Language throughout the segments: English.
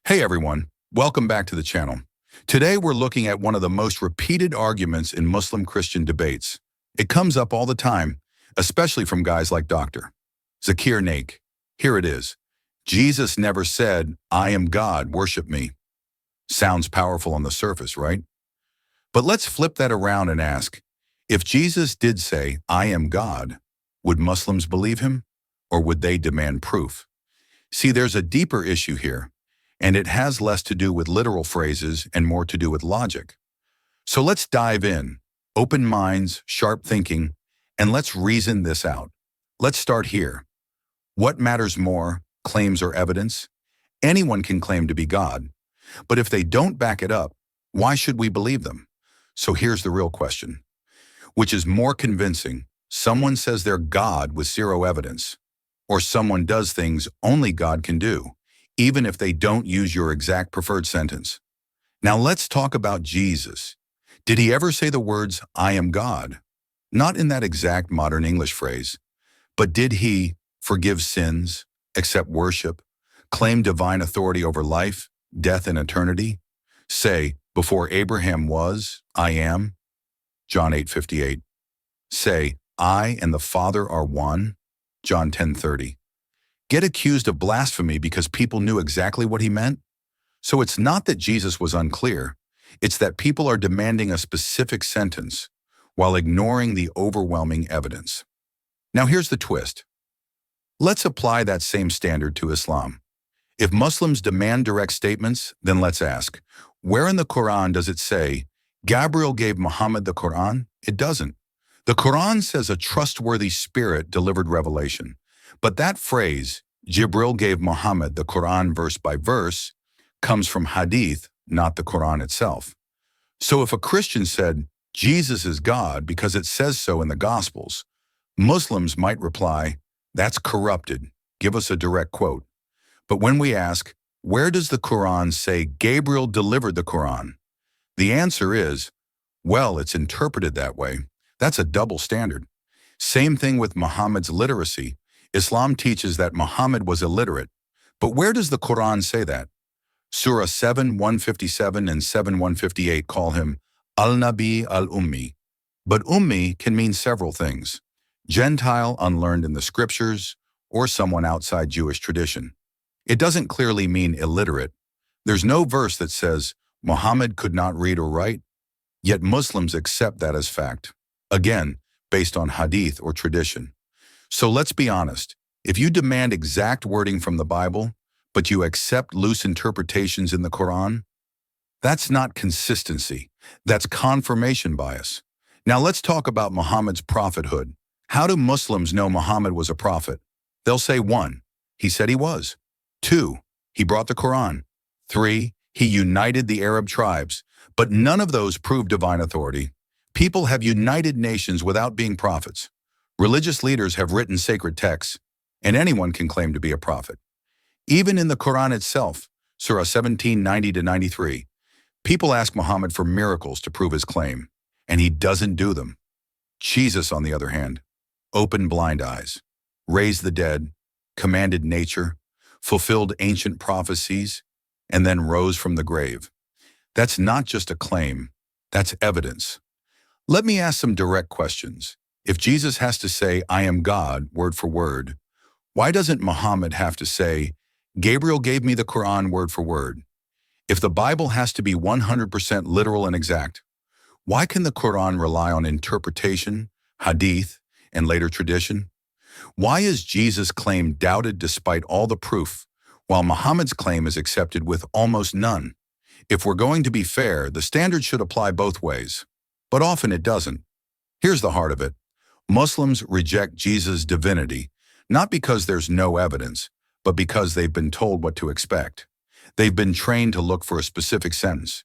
Hey everyone, welcome back to the channel. Today we're looking at one of the most repeated arguments in Muslim-Christian debates. It comes up all the time, especially from guys like Dr. Zakir Naik. Here it is. Jesus never said, "I am God, worship me." Sounds powerful on the surface, right? But let's flip that around and ask, if Jesus did say, "I am God," would Muslims believe him? Or would they demand proof? See, there's a deeper issue here, and it has less to do with literal phrases and more to do with logic. So let's dive in, open minds, sharp thinking, and let's reason this out. Let's start here. What matters more, claims or evidence? Anyone can claim to be God, but if they don't back it up, why should we believe them? So here's the real question. Which is more convincing? Someone says they're God with zero evidence, or someone does things only God can do, even if they don't use your exact preferred sentence? Now let's talk about Jesus. Did he ever say the words, "I am God"? Not in that exact modern English phrase, but did he forgive sins, accept worship, claim divine authority over life, death, and eternity? Say, "Before Abraham was, I am," John 8:58. Say, "I and the Father are one," John 10:30. Get accused of blasphemy because people knew exactly what he meant? So it's not that Jesus was unclear, it's that people are demanding a specific sentence while ignoring the overwhelming evidence. Now here's the twist. Let's apply that same standard to Islam. If Muslims demand direct statements, then let's ask, where in the Qur'an does it say, Gabriel gave Muhammad the Qur'an? It doesn't. The Qur'an says a trustworthy spirit delivered revelation. But that phrase, Gabriel gave Muhammad the Qur'an verse by verse, comes from hadith, not the Qur'an itself. So if a Christian said, Jesus is God because it says so in the Gospels, Muslims might reply, that's corrupted, give us a direct quote. But when we ask, where does the Qur'an say Gabriel delivered the Qur'an? The answer is, well, it's interpreted that way. That's a double standard. Same thing with Muhammad's literacy. Islam teaches that Muhammad was illiterate. But where does the Qur'an say that? Surah 7:157 and 7:158 call him Al-Nabi al-Ummi. But Ummi can mean several things. Gentile, unlearned in the scriptures, or someone outside Jewish tradition. It doesn't clearly mean illiterate. There's no verse that says Muhammad could not read or write, yet Muslims accept that as fact. Again, based on hadith or tradition. So let's be honest, if you demand exact wording from the Bible, but you accept loose interpretations in the Quran, that's not consistency, that's confirmation bias. Now let's talk about Muhammad's prophethood. How do Muslims know Muhammad was a prophet? They'll say 1, he said he was. 2, he brought the Quran. 3, he united the Arab tribes, but none of those prove divine authority. People have united nations without being prophets. Religious leaders have written sacred texts, and anyone can claim to be a prophet. Even in the Quran itself, Surah 17:90-93, people ask Muhammad for miracles to prove his claim, and he doesn't do them. Jesus, on the other hand, opened blind eyes, raised the dead, commanded nature, fulfilled ancient prophecies, and then rose from the grave. That's not just a claim, that's evidence. Let me ask some direct questions. If Jesus has to say, I am God, word for word, why doesn't Muhammad have to say, Gabriel gave me the Quran word for word? If the Bible has to be 100% literal and exact, why can the Quran rely on interpretation, hadith, and later tradition? Why is Jesus' claim doubted despite all the proof, while Muhammad's claim is accepted with almost none? If we're going to be fair, the standard should apply both ways. But often it doesn't. Here's the heart of it. Muslims reject Jesus' divinity, not because there's no evidence, but because they've been told what to expect. They've been trained to look for a specific sentence.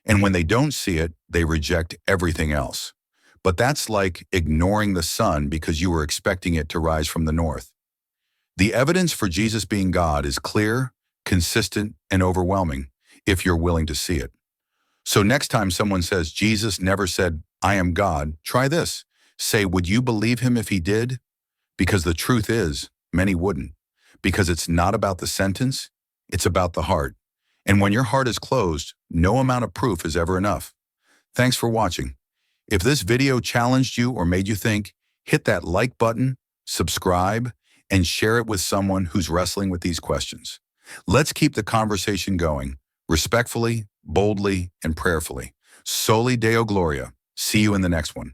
And when they don't see it, they reject everything else. But that's like ignoring the sun because you were expecting it to rise from the north. The evidence for Jesus being God is clear, consistent, and overwhelming, if you're willing to see it. So next time someone says Jesus never said, I am God, try this. Say, would you believe him if he did? Because the truth is, many wouldn't. Because it's not about the sentence, it's about the heart. And when your heart is closed, no amount of proof is ever enough. Thanks for watching. If this video challenged you or made you think, hit that like button, subscribe, and share it with someone who's wrestling with these questions. Let's keep the conversation going, respectfully, boldly, and prayerfully. Soli Deo Gloria. See you in the next one.